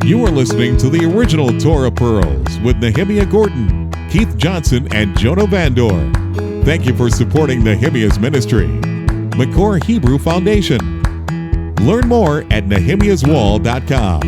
You are listening to the original Torah Pearls with Nehemiah Gordon, Keith Johnson, and Jonah Vandor. Thank you for supporting Nehemiah's ministry. Makor Hebrew Foundation. Learn more at nehemiahswall.com.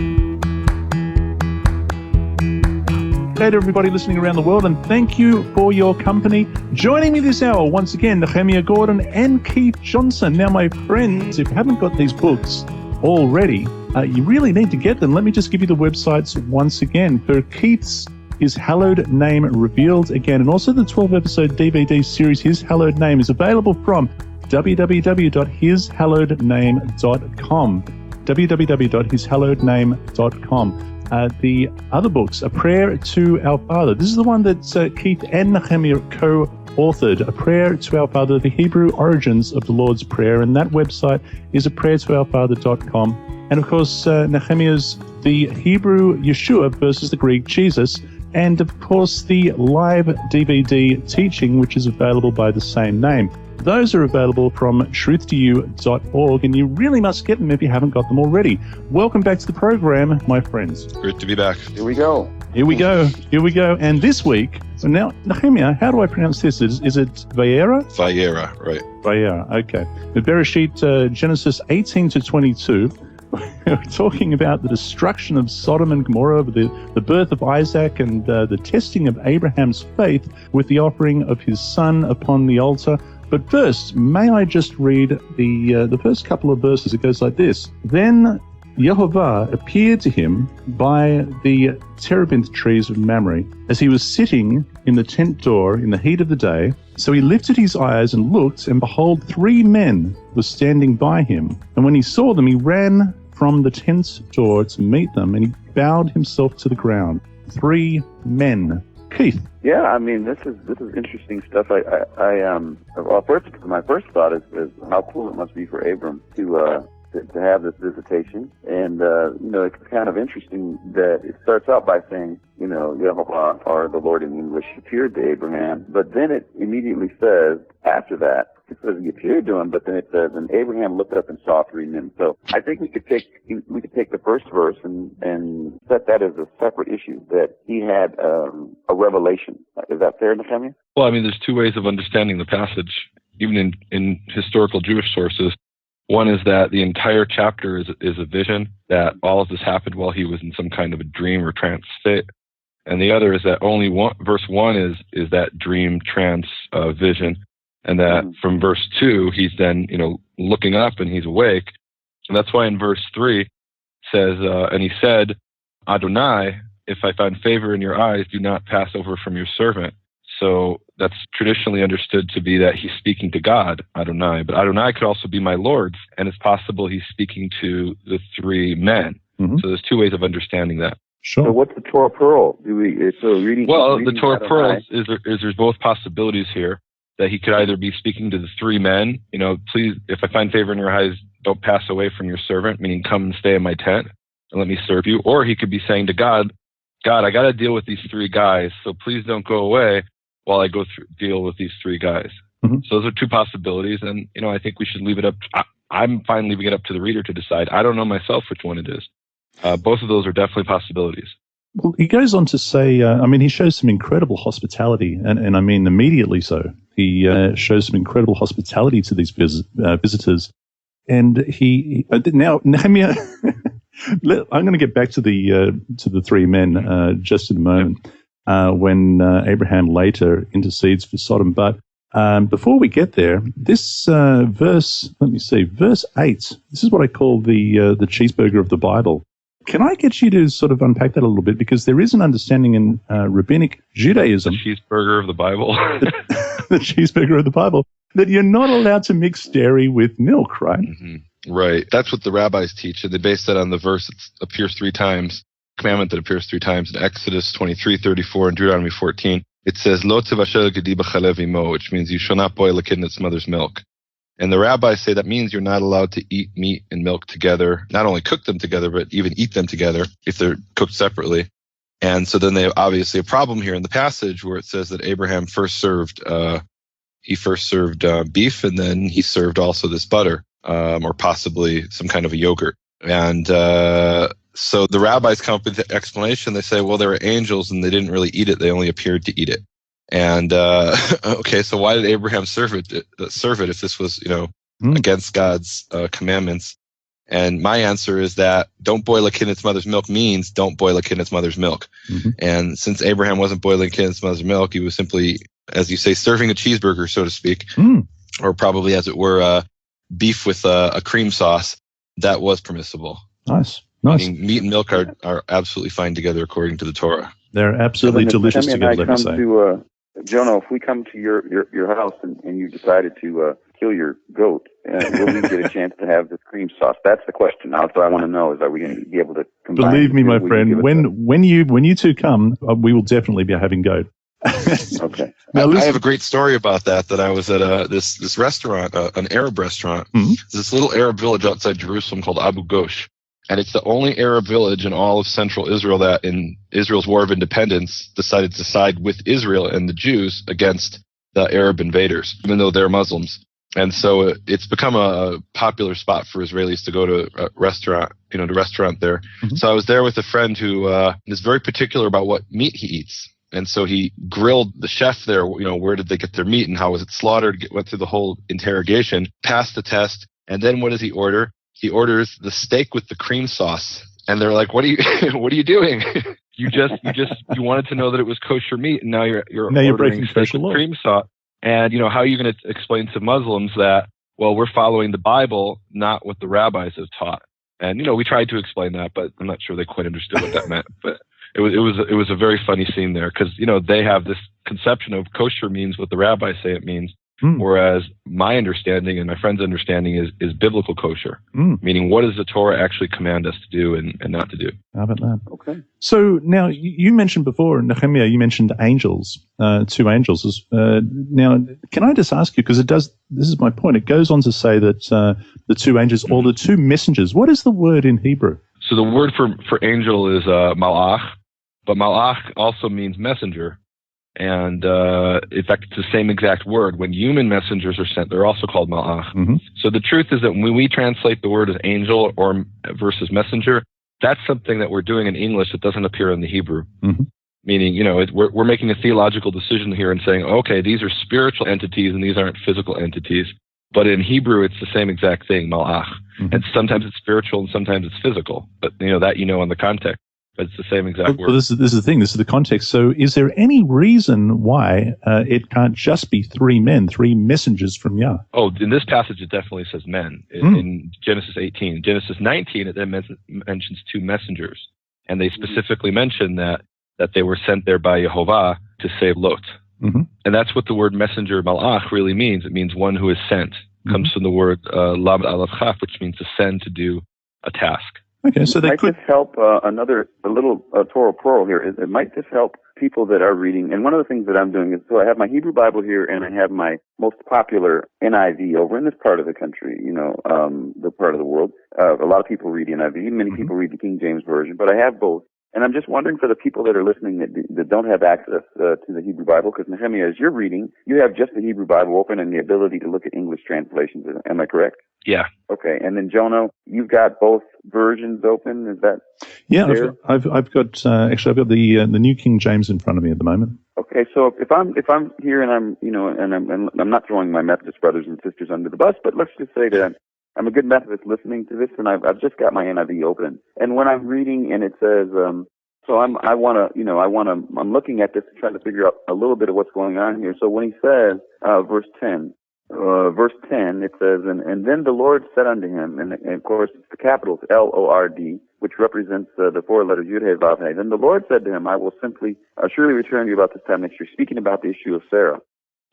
Hey to everybody listening around the world, and thank you for your company. Joining me this hour, once again, Nehemiah Gordon and Keith Johnson. Now, my friends, if you haven't got these books already, you really need to get them. Let me just give you the websites once again. For Keith's His Hallowed Name Revealed Again, and also the 12-episode DVD series His Hallowed Name is available from www.hishallowedname.com. www.hishallowedname.com. The other books, A Prayer to Our Father. This is the one that Keith and Nehemiah co-authored, A Prayer to Our Father, the Hebrew Origins of the Lord's Prayer. And that website is aprayertoourfather.com. And of course, Nehemiah's The Hebrew Yeshua versus the Greek Jesus. And of course, the live DVD teaching, which is available by the same name. Those are available from truthtoyou.org, and you really must get them if you haven't got them already. Welcome back to the program, my friends. Great to be back. Here we go. And this week, so now, Nehemiah, how do I pronounce this? Is it Vayeira? Vayeira, right. Vayeira, okay. The Bereshit, Genesis 18 to 22. We're talking about the destruction of Sodom and Gomorrah, the birth of Isaac, and the testing of Abraham's faith with the offering of his son upon the altar. But first, may I just read the first couple of verses? It goes like this. Then Yehovah appeared to him by the terebinth trees of Mamre, as he was sitting in the tent door in the heat of the day. So he lifted his eyes and looked, and behold, 3 men were standing by him. And when he saw them, he ran from the tent door to meet them, and he bowed himself to the ground. 3 men. Keith. Yeah, I mean, this is interesting stuff. My first thought is how cool it must be for Abram to have this visitation, and it's kind of interesting that it starts out by saying, Yehovah, or the Lord in English, appeared to Abraham, but then it immediately says after that. It says he appeared to him, but then it says, and Abraham looked up and saw 3 men. So I think we could take the first verse and set that as a separate issue, that he had a revelation. Is that fair, Nehemiah? Well, I mean, there's 2 ways of understanding the passage, even in historical Jewish sources. One is that the entire chapter is a vision, that all of this happened while he was in some kind of a dream or trance state. And the other is that only verse 1 is that dream, trance, vision. And that from verse 2, he's then, looking up and he's awake. And that's why in verse 3 says, and he said, Adonai, if I find favor in your eyes, do not pass over from your servant. So that's traditionally understood to be that he's speaking to God, Adonai. But Adonai could also be my Lord. And it's possible he's speaking to the 3 men. Mm-hmm. So there's 2 ways of understanding that. Sure. So what's the Torah Pearl? The Torah Pearls is there's both possibilities here. That he could either be speaking to the 3 men, please, if I find favor in your eyes, don't pass away from your servant, meaning come and stay in my tent and let me serve you. Or he could be saying to God, I got to deal with these 3 guys, so please don't go away while I go deal with these 3 guys. Mm-hmm. So those are 2 possibilities, and, I think we should leave it up. I'm fine leaving it up to the reader to decide. I don't know myself which one it is. Both of those are definitely possibilities. Well, he goes on to say, he shows some incredible hospitality, and I mean immediately so. He shows some incredible hospitality to these visitors. And now, Nehemiah, I'm going to get back to the 3 men just in a moment, when Abraham later intercedes for Sodom. But before we get there, this verse 8, this is what I call the cheeseburger of the Bible. Can I get you to sort of unpack that a little bit? Because there is an understanding in rabbinic Judaism. The cheeseburger of the Bible. The cheeseburger of the Bible. That you're not allowed to mix dairy with milk, right? Mm-hmm. Right. That's what the rabbis teach. And they base that on the verse that appears 3 times, commandment that appears 3 times in Exodus 23:34 and Deuteronomy 14. It says, Lo tevashel gedi b'chalev imo, which means you shall not boil a kid in its mother's milk. And the rabbis say that means you're not allowed to eat meat and milk together, not only cook them together, but even eat them together if they're cooked separately. And so then they have obviously a problem here in the passage where it says that Abraham first served beef, and then he served also this butter, or possibly some kind of a yogurt. And So the rabbis come up with the explanation. They say, well, they were angels and they didn't really eat it. They only appeared to eat it. And okay, so why did Abraham serve it if this was, against God's commandments? And my answer is that don't boil a kid in its mother's milk means don't boil a kid in its mother's milk. Mm-hmm. And since Abraham wasn't boiling a kid in its mother's milk, he was simply, as you say, serving a cheeseburger, so to speak, or probably, as it were, beef with a cream sauce. That was permissible. Nice. Meaning meat and milk are absolutely fine together according to the Torah. They're absolutely delicious together, let me say. Jonah, if we come to your house and you decided to kill your goat, will we get a chance to have this cream sauce? That's the question. Now, what I want to know is, are we going to be able to combine? Believe me, my friend, when you two come, we will definitely be having goat. Okay. Now, I have a great story about that I was at this restaurant, an Arab restaurant. Mm-hmm. This little Arab village outside Jerusalem called Abu Ghosh. And it's the only Arab village in all of central Israel that in Israel's War of Independence decided to side with Israel and the Jews against the Arab invaders, even though they're Muslims. And so it's become a popular spot for Israelis to go to a restaurant, the restaurant there. Mm-hmm. So I was there with a friend who is very particular about what meat he eats. And so he grilled the chef there, where did they get their meat and how was it slaughtered, went through the whole interrogation, passed the test. And then what does he order? He orders the steak with the cream sauce, and they're like, "What are you doing? you wanted to know that it was kosher meat, and now you're breaking special law. Cream sauce." And how are you going to explain to Muslims that, well, we're following the Bible, not what the rabbis have taught? And we tried to explain that, but I'm not sure they quite understood what that meant. But it was a very funny scene there because they have this conception of kosher means what the rabbis say it means. Whereas my understanding and my friend's understanding is biblical kosher, meaning what does the Torah actually command us to do and not to do. How about that? Okay. So now you mentioned before, Nehemiah, you mentioned angels, 2 angels. Now, can I just ask you, because this is my point, it goes on to say that the 2 angels or the 2 messengers, what is the word in Hebrew? So the word for angel is malach, but malach also means messenger. And in fact, it's the same exact word. When human messengers are sent, they're also called malach. Mm-hmm. So the truth is that when we translate the word as angel or versus messenger, that's something that we're doing in English that doesn't appear in the Hebrew. Mm-hmm. Meaning, we're making a theological decision here and saying, okay, these are spiritual entities and these aren't physical entities. But in Hebrew, it's the same exact thing, malach. Mm-hmm. And sometimes it's spiritual and sometimes it's physical. But in the context. But it's the same exact word. Well, this is the thing. This is the context. So is there any reason why it can't just be 3 men, 3 messengers from Yah? Oh, in this passage, it definitely says men. In Genesis 18. Genesis 19, it then mentions 2 messengers. And they specifically mention that they were sent there by Yehovah to save Lot. Mm-hmm. And that's what the word messenger, malach, really means. It means one who is sent. It comes from the word lamed aleph chaf, which means to send to do a task. Okay, so they could help a little Torah Pearl here. It might just help people that are reading. And one of the things that I'm doing is, so I have my Hebrew Bible here, and I have my most popular NIV over in this part of the country. The part of the world. A lot of people read NIV. Many people read the King James version, but I have both. And I'm just wondering for the people that are listening that don't have access to the Hebrew Bible, because Nehemiah, as you're reading, you have just the Hebrew Bible open and the ability to look at English translations. Am I correct? Yeah. Okay. And then Jonah, you've got both versions open. Is that? Yeah, I've got the New King James in front of me at the moment. Okay. So if I'm here and I'm not throwing my Methodist brothers and sisters under the bus, but let's just say that I'm a good Methodist listening to this, and I've just got my NIV open. And when I'm reading, and it says, I'm looking at this and trying to figure out a little bit of what's going on here. So when he says, verse 10, it says, and then the Lord said unto him, and of course it's the capitals Lord, which represents the 4 letters Yud Hey Vav Hey. Then the Lord said to him, I will surely return to you about this time next year, speaking about the issue of Sarah.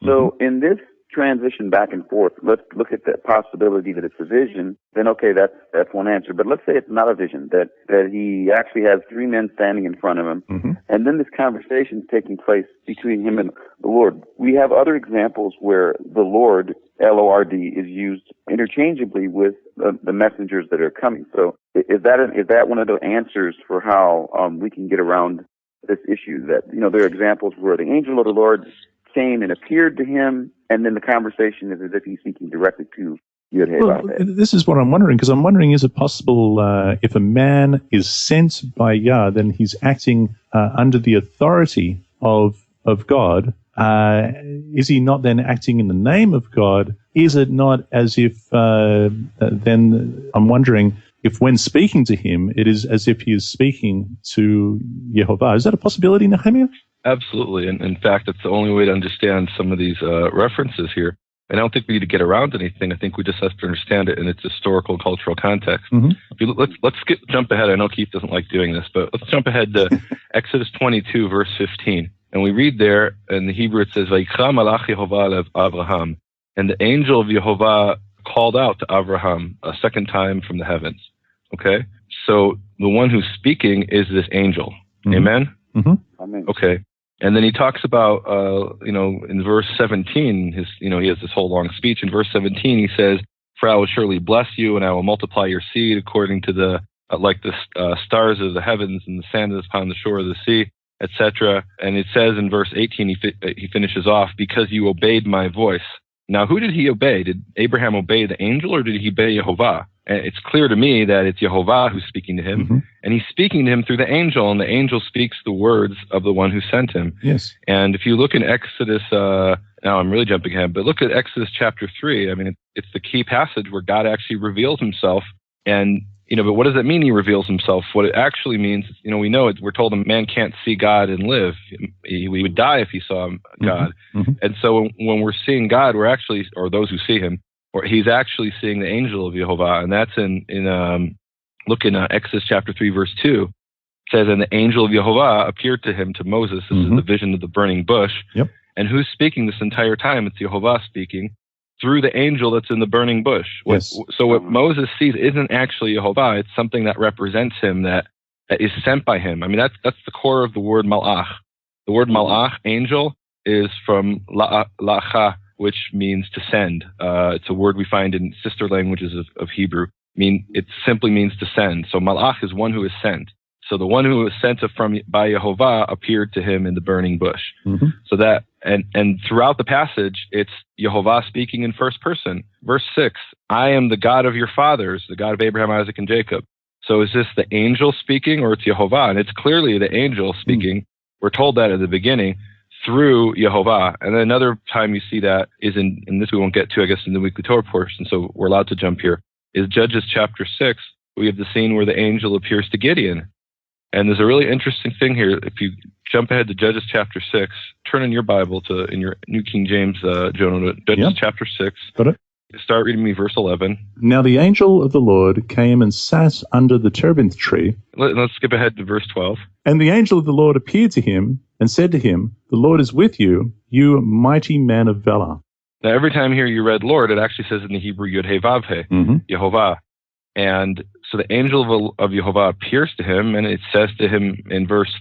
So in this transition back and forth, let's look at the possibility that it's a vision, then okay, that's one answer. But let's say it's not a vision, that he actually has 3 men standing in front of him, and then this conversation is taking place between him and the Lord. We have other examples where the Lord, Lord, is used interchangeably with the messengers that are coming. So is that one of the answers for how we can get around this issue? That, there are examples where the angel of the Lord came and appeared to him, and then the conversation is as if he's speaking directly to Yud Hey Well, Vav Hey. this is what I'm wondering, because I'm wondering, is it possible if a man is sent by Yah, then he's acting under the authority of God? Is he not then acting in the name of God? Is it not as if then I'm wondering if when speaking to him, it is as if he is speaking to Yehovah? Is that a possibility, Nehemiah? Absolutely. And in fact, it's the only way to understand some of these references here. And I don't think we need to get around anything. I think we just have to understand it in its historical, cultural context. Mm-hmm. Let's jump ahead. I know Keith doesn't like doing this, but let's jump ahead to Exodus 22, verse 15. And we read there, in the Hebrew it says, Vayikra malach Yehovah Avraham. And the angel of Yehovah called out to Avraham a second time from the heavens. Okay? So the one who's speaking is this angel. Mm-hmm. Amen? Mm-hmm. Amen. Okay. And then he talks about, in verse 17, he has this whole long speech. In verse 17, he says, "For I will surely bless you, and I will multiply your seed according to the stars of the heavens and the sand that is upon the shore of the sea, etc." And it says in verse 18, he finishes off, "Because you obeyed my voice." Now, who did he obey? Did Abraham obey the angel, or did he obey Yehovah? And it's clear to me that it's Yehovah who's speaking to him, Mm-hmm. and he's speaking to him through the angel, and the angel speaks the words of the one who sent him. Yes. And if you look in Exodus, now I'm really jumping ahead, but look at Exodus chapter 3. I mean, it's the key passage where God actually reveals himself. And, but what does that mean he reveals himself? What it actually means, we know we're told a man can't see God and live. He would die if he saw God. Mm-hmm. And so when we're seeing God, we're actually, or those who see him, or he's actually seeing the angel of Yehovah. And that's look in Exodus chapter 3, verse 2. It says, "And the angel of Yehovah appeared to him, to Moses." This Mm-hmm. is the vision of the burning bush. Yep. And who's speaking this entire time? It's Yehovah speaking through the angel that's in the burning bush. Yes. So what Moses sees isn't actually Yehovah. It's something that represents him, that is sent by him. I mean, that's the core of the word malach. The word malach, angel, is from la'acha, which means to send. It's a word we find in sister languages of Hebrew. It simply means to send. So malach is one who is sent. So the one who was sent by Yehovah appeared to him in the burning bush. Mm-hmm. So that, and throughout the passage, it's Yehovah speaking in first person. Verse 6, "I am the God of your fathers, the God of Abraham, Isaac, and Jacob." So is this the angel speaking, or it's Yehovah? And it's clearly the angel speaking. Mm-hmm. We're told that at the beginning, through Yehovah. And then another time you see that is in this we won't get to, I guess, in the weekly Torah portion, so we're allowed to jump here, is Judges chapter 6. We have the scene where the angel appears to Gideon. And there's a really interesting thing here. If you jump ahead to Judges chapter 6, turn in your Bible in your New King James, Jonah, Judges chapter 6. Got it. Start reading me verse 11. "Now the angel of the Lord came and sat under the terebinth tree. Let's skip ahead to verse 12. And the angel of the Lord appeared to him and said to him, 'The Lord is with you, you mighty man of valor.'" Now, every time here you read Lord, it actually says in the Hebrew Yud Hey Vav Hey, Mm-hmm. Yehovah. And so the angel of Yehovah appears to him, and it says to him in verse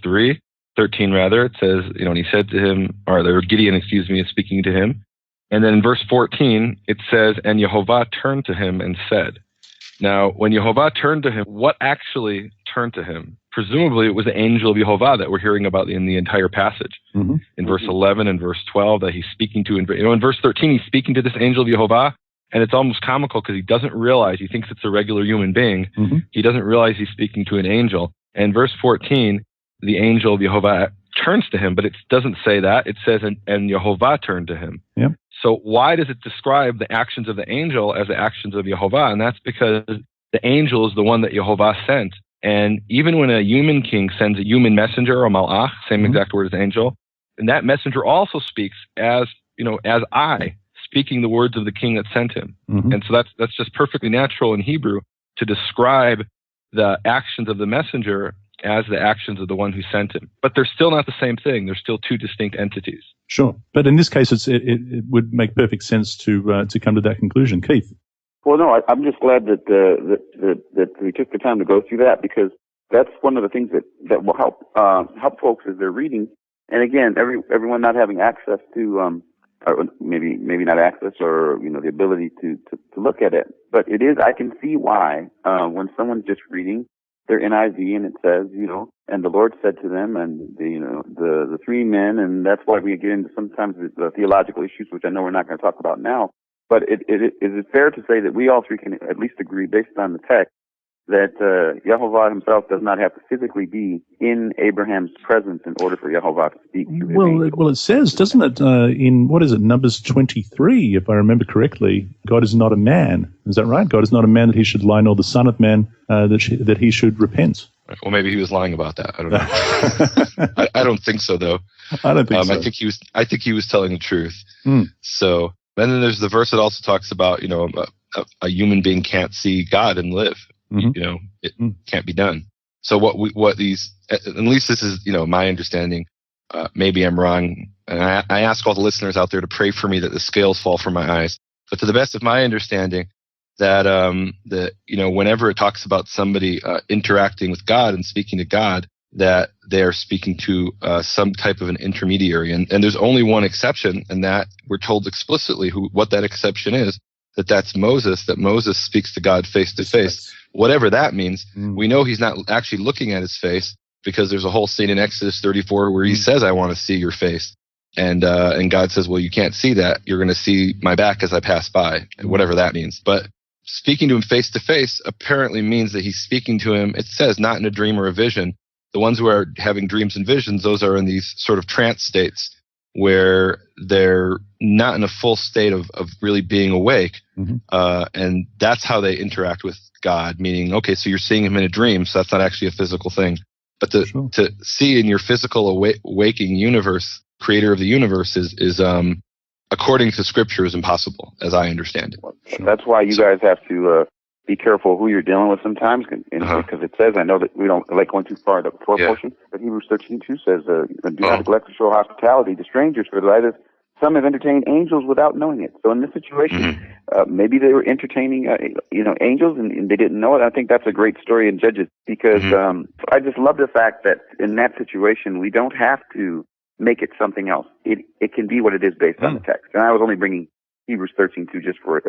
13 rather, it says, and he said to him, or Gideon, is speaking to him. And then in verse 14, it says, "And Yehovah turned to him and said." Now, when Yehovah turned to him, what actually turned to him? Presumably, it was the angel of Yehovah that we're hearing about in the entire passage. Mm-hmm. In verse 11 and verse 12 that he's speaking to. In verse 13, he's speaking to this angel of Yehovah, and it's almost comical because he doesn't realize, he thinks it's a regular human being. Mm-hmm. He doesn't realize he's speaking to an angel. And verse 14, the angel of Yehovah turns to him, but it doesn't say that. It says, and Yehovah turned to him. Yep. So why does it describe the actions of the angel as the actions of Yehovah? And that's because the angel is the one that Yehovah sent. And even when a human king sends a human messenger or malach, same Mm-hmm. exact word as angel, and that messenger also speaks as I, speaking the words of the king that sent him. Mm-hmm. And so that's just perfectly natural in Hebrew to describe the actions of the messenger as the actions of the one who sent him. But they're still not the same thing. They're still two distinct entities. Sure. But in this case, it would make perfect sense to come to that conclusion. Keith? Well, no, I'm just glad that we took the time to go through that, because that's one of the things that will help folks as they're reading. And again, everyone not having access to, or maybe not access, or the ability to look at it. But it is, I can see why when someone's just reading their NIV and it says, and the Lord said to them, and the three men, and that's why we get into sometimes the theological issues, which I know we're not going to talk about now. But is it fair to say that we all three can at least agree, based on the text, that Yehovah himself does not have to physically be in Abraham's presence in order for Yehovah to speak through his angel? Well, it says, doesn't it, in, what is it, Numbers 23, if I remember correctly, God is not a man. Is that right? God is not a man that he should lie, nor the son of man that he should repent. Well, maybe he was lying about that. I don't know. I don't think so, though. I don't think so. I think he was telling the truth. Mm. So, and then there's the verse that also talks about, a human being can't see God and live. Mm-hmm. It can't be done. So what these, at least this is, my understanding. Maybe I'm wrong. And I ask all the listeners out there to pray for me that the scales fall from my eyes. But to the best of my understanding, that whenever it talks about somebody interacting with God and speaking to God, that they are speaking to some type of an intermediary. And there's only one exception, and that we're told explicitly what that exception is, that's Moses, that Moses speaks to God face to face. Whatever that means, we know he's not actually looking at his face, because there's a whole scene in Exodus 34 where he says, I want to see your face. And God says, well, you can't see that. You're going to see my back as I pass by, whatever that means. But speaking to him face to face apparently means that he's speaking to him, it says, not in a dream or a vision. The ones who are having dreams and visions, those are in these sort of trance states where they're not in a full state of really being awake. And that's how they interact with God, meaning, okay, so you're seeing him in a dream, so that's not actually a physical thing. But to see in your physical waking universe, creator of the universe is according to Scripture, is impossible, as I understand it. That's why you guys have to be careful who you're dealing with sometimes, because it says, I know that we don't like going too far in the Torah portion, but Hebrews 13:2 says, do not neglect to show hospitality to strangers, for either some have entertained angels without knowing it. So in this situation, maybe they were entertaining, angels, and they didn't know it. I think that's a great story in Judges, because I just love the fact that in that situation, we don't have to make it something else. It can be what it is based on the text. And I was only bringing Hebrews 13:2 just for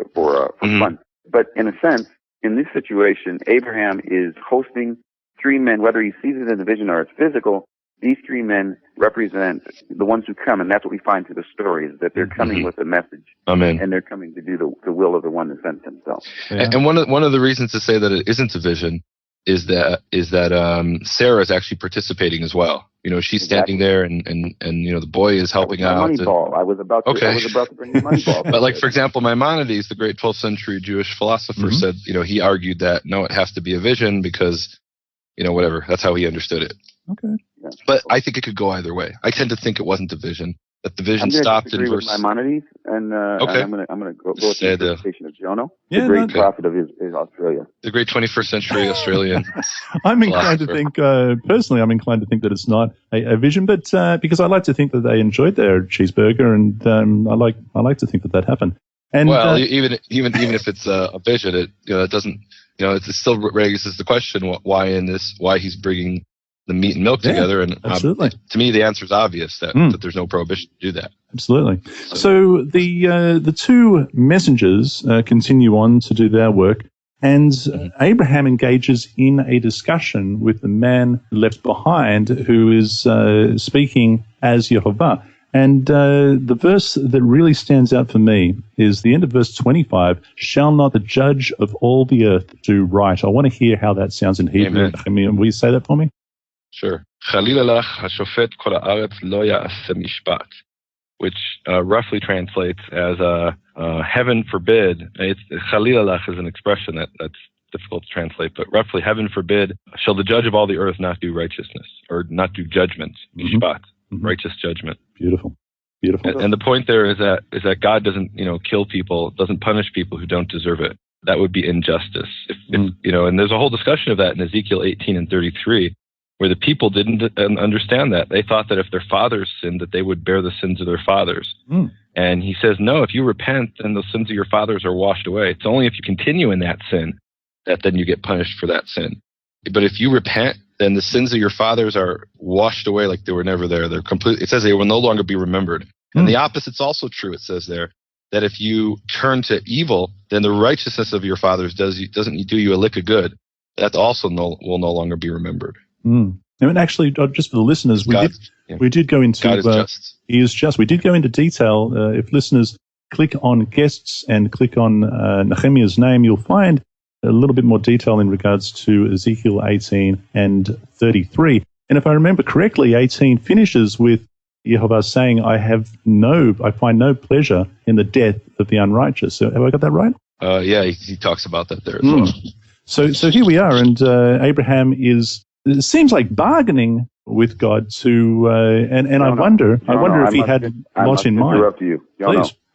fun. But in a sense, in this situation, Abraham is hosting three men, whether he sees it in the vision or it's physical. These three men represent the ones who come, and that's what we find through the story, is that they're coming with a message. Amen. And they're coming to do the will of the one that sent themselves. Yeah. And one of the reasons to say that it isn't a vision is that Sarah is actually participating as well. She's standing there, and the boy is helping out. I was about to bring the money ball. But like, for example, Maimonides, the great 12th century Jewish philosopher, said, he argued that no, it has to be a vision because, whatever. That's how he understood it. Okay. Yeah. But I think it could go either way. I tend to think it wasn't a vision. That the vision stopped in verse. With Maimonides, and okay. I'm gonna go with the interpretation of Jono, the great prophet of Australia, the great 21st century Australian. I'm inclined to think, personally, that it's not a vision, but because I like to think that they enjoyed their cheeseburger, and I like to think that happened. And even if it's a vision, it doesn't, it still raises the question why he's bringing the meat and milk together, and absolutely. To me, the answer is obvious that there's no prohibition to do that. Absolutely. So the two messengers continue on to do their work, and Abraham engages in a discussion with the man left behind, who is speaking as Yehovah. And the verse that really stands out for me is the end of verse 25, shall not the judge of all the earth do right? I want to hear how that sounds in Hebrew. I mean, will you say that for me? Sure. Which roughly translates as heaven forbid. Chalilalach is an expression that's difficult to translate, but roughly, heaven forbid, shall the judge of all the earth not do righteousness, or not do judgment, mishpat, righteous judgment. Beautiful. And the point there is that God doesn't, kill people, doesn't punish people who don't deserve it. That would be injustice. If and there's a whole discussion of that in Ezekiel 18 and 33. Where the people didn't understand that. They thought that if their fathers sinned, that they would bear the sins of their fathers. And he says, no, if you repent, then the sins of your fathers are washed away. It's only if you continue in that sin that then you get punished for that sin. But if you repent, then the sins of your fathers are washed away like they were never there. They're complete. It says they will no longer be remembered. And the opposite's also true. It says there that if you turn to evil, then the righteousness of your fathers doesn't do you a lick of good. That also will no longer be remembered. And actually, just for the listeners, we did go into God is just. He is just. We did go into detail. If listeners click on guests and click on Nehemiah's name, you'll find a little bit more detail in regards to Ezekiel 18 and 33. And if I remember correctly, 18 finishes with Yehovah saying, I find no pleasure in the death of the unrighteous. So have I got that right? Yeah, he talks about that there as well. So here we are, and Abraham it seems like bargaining with God to, I wonder if he had a lot in mind.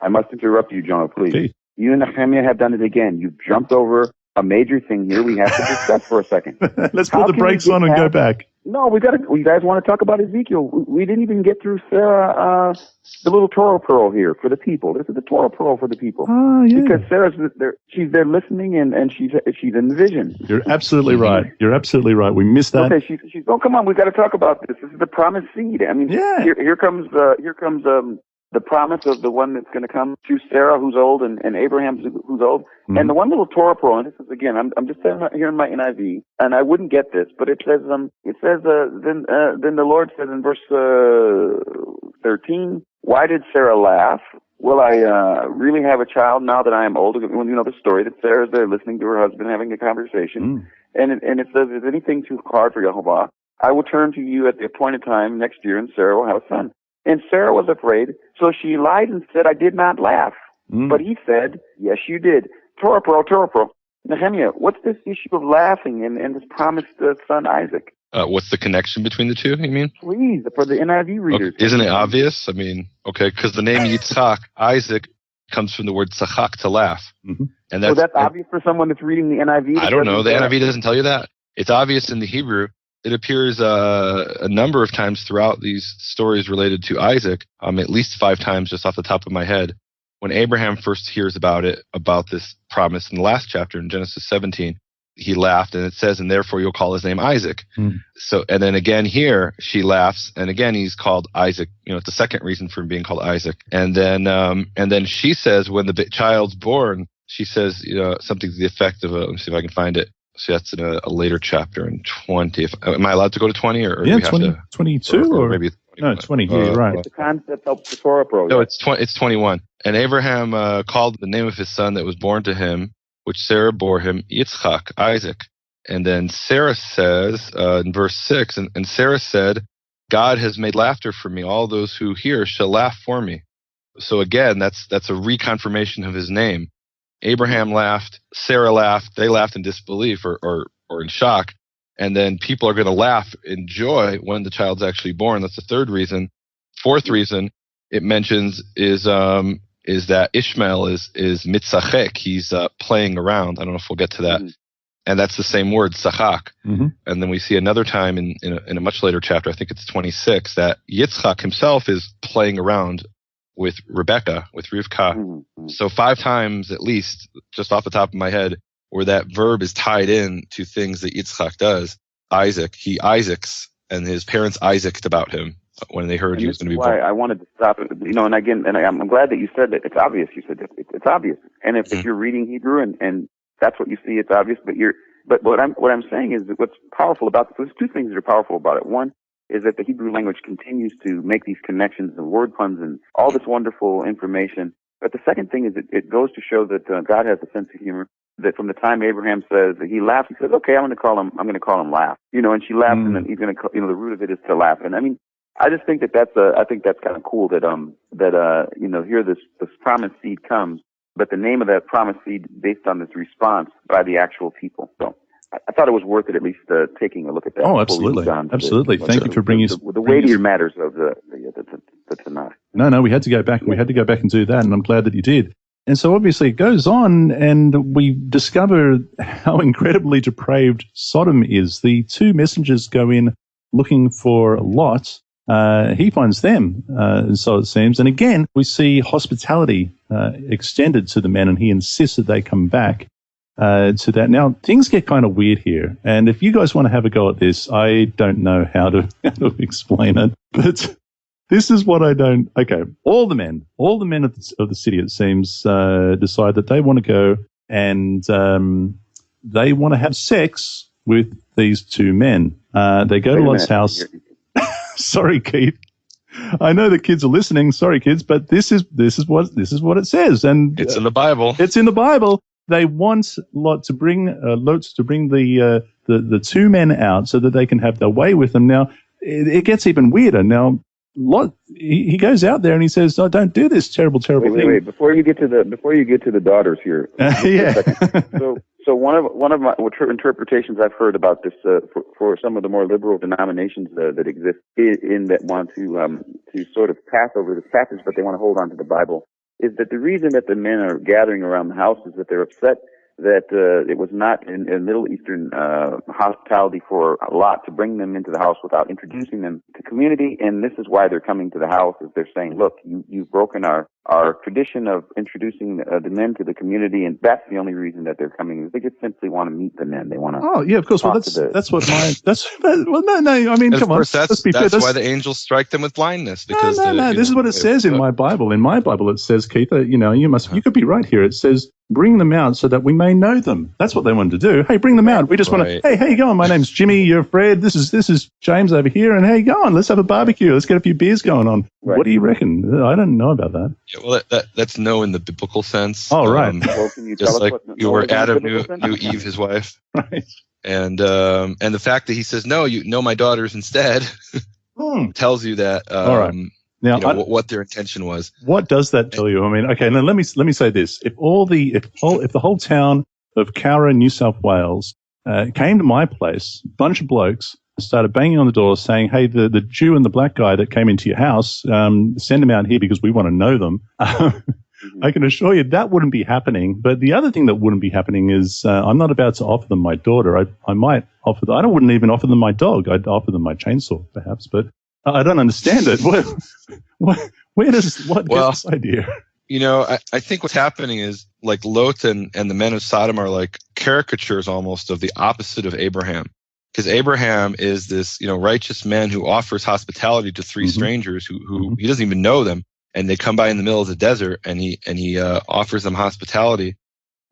I must interrupt you, Jonah, please. Okay. You and Nehemiah have done it again. You've jumped over a major thing here we have to discuss for a second. Let's put the brakes on and go back. No, you guys want to talk about Ezekiel. We didn't even get through Sarah, the little Torah Pearl here for the people. This is the Torah Pearl for the people. Oh, yeah. Because Sarah's there, she's there listening and she's in the vision. You're absolutely right. We missed that. Okay, she's oh, come on, we've got to talk about this. This is the promised seed. I mean, yeah. Here comes the promise of the one that's going to come to Sarah, who's old, and Abraham, who's old. Mm-hmm. And the one little Torah Pearl, and this is, again, I'm just saying here in my NIV, and I wouldn't get this, but it says, then the Lord says in verse 13, why did Sarah laugh? Will I really have a child now that I am old? Well, you know the story that Sarah's there listening to her husband having a conversation. And it says, is anything too hard for Yehovah? I will turn to you at the appointed time next year, and Sarah will have a son. And Sarah was afraid, so she lied and said, I did not laugh. But he said, yes, you did. Torah Pearl. Nehemiah, what's this issue of laughing and this promised son Isaac? What's the connection between the two, you mean? Please, for the NIV readers. Okay. Isn't it obvious? I mean, okay, because the name Yitzhak, Isaac, comes from the word tzachak, to laugh. Mm-hmm. And that's obvious for someone that's reading the NIV? I don't know. The NIV doesn't tell you that. It's obvious in the Hebrew. It appears a number of times throughout these stories related to Isaac, at least 5 times just off the top of my head. When Abraham first hears about this promise in the last chapter in Genesis 17, he laughed, and it says, and therefore you'll call his name Isaac. So, and then again here, she laughs, and again he's called Isaac. You know, it's the second reason for him being called Isaac. And then she says, when the child's born, she says, something to the effect of, let me see if I can find it. So that's in a later chapter in 20. Am I allowed to go to 20? Or yeah, we have 20, 22 or maybe 21. No, 20. Yeah, right. It's the concept of the Torah Pearl. No, it's 21. And Abraham called the name of his son that was born to him, which Sarah bore him, Yitzchak, Isaac. And then Sarah says in verse 6, and Sarah said, God has made laughter for me. All those who hear shall laugh for me. So again, that's a reconfirmation of his name. Abraham laughed, Sarah laughed, they laughed in disbelief or in shock, and then people are going to laugh in joy when the child's actually born. That's the third reason. Fourth reason it mentions is that Ishmael is mitzachek, he's playing around. I don't know if we'll get to that. And that's the same word, sachak. And then we see another time in a much later chapter, I think it's 26, that Yitzchak himself is playing around with Rebecca, with Rivka. So 5 times at least, just off the top of my head, where that verb is tied in to things that Yitzchak does. Isaac, he Isaacs, and his parents Isaaced about him when they heard he was going to be born. I wanted to stop it. And again, I'm glad that you said that it's obvious. You said that it's obvious. And if you're reading Hebrew and that's what you see, it's obvious. But what I'm saying is that what's powerful about this, there's 2 things that are powerful about it. One is that the Hebrew language continues to make these connections and word puns and all this wonderful information. But the second thing is it goes to show that God has a sense of humor. That from the time Abraham says that he laughs, he says, "Okay, I'm going to call him laugh." And she laughs, and then he's going to, the root of it is to laugh. And I mean, I just think that's kind of cool that here this promised seed comes, but the name of that promised seed based on this response by the actual people. So I thought it was worth it, at least taking a look at that. Oh, absolutely. Absolutely. Thank you for bringing the weightier matters of the Tanakh. No, we had to go back. We had to go back and do that, and I'm glad that you did. And so obviously it goes on, and we discover how incredibly depraved Sodom is. The 2 messengers go in looking for Lot. He finds them, and so it seems. And again, we see hospitality extended to the men, and he insists that they come back to that. Now, things get kind of weird here, and if you guys want to have a go at this, I don't know how to explain it, but this is what I don't. Okay, all the men of the city, it seems, decide that they want to go and they want to have sex with these 2 men. They go to Lot's house. Sorry, Keith. I know the kids are listening. Sorry, kids, but this is what it says, and It's in the Bible. It's in the Bible. They want Lot to bring the two men out so that they can have their way with them. Now it gets even weirder. Now Lot he goes out there and he says, "Oh, don't do this terrible thing." Wait! Before you get to the daughters here, yeah. So one of my interpretations I've heard about this for some of the more liberal denominations that exist in that want to sort of pass over this passage, but they want to hold on to the Bible, is that the reason that the men are gathering around the house is that they're upset that it was not in Middle Eastern hospitality for Lot to bring them into the house without introducing them to community, and this is why they're coming to the house, is they're saying, look, you've broken our tradition of introducing the men to the community, and that's the only reason that they're coming. They just simply want to meet the men. They want to. Oh yeah, of course. Well, no. I mean, And come of course, on. that's why the angels strike them with blindness. Because no. This is what it says in my Bible. In my Bible, it says, Keith, you could be right here. It says, bring them out so that we may know them. That's what they wanted to do. Hey, bring them out. We just want to. Hey, how you going? My name's Jimmy. You're Fred. This is James over here. And how you going? Let's have a barbecue. Let's get a few beers going on. Right. What do you reckon? I don't know about that. Yeah, well, that's no in the biblical sense. Oh, right. Well, can you just tell like us what you were Adam knew sense? Eve, his wife. Right. And the fact that he says, no, you know my daughters instead, tells you that all right. Now, what their intention was. What does that tell you? I mean, okay, now let me say this: if the whole town of Cowra, New South Wales, came to my place, bunch of blokes started banging on the door, saying, "Hey, the Jew and the black guy that came into your house, send them out here because we want to know them." I can assure you that wouldn't be happening. But the other thing that wouldn't be happening is I'm not about to offer them my daughter. I might offer them. I wouldn't even offer them my dog. I'd offer them my chainsaw, perhaps, but. I don't understand it. Where does Lot get this idea? I think what's happening is like Lot and the men of Sodom are like caricatures almost of the opposite of Abraham. Because Abraham is this, righteous man who offers hospitality to three strangers who he doesn't even know them. And they come by in the middle of the desert and he offers them hospitality.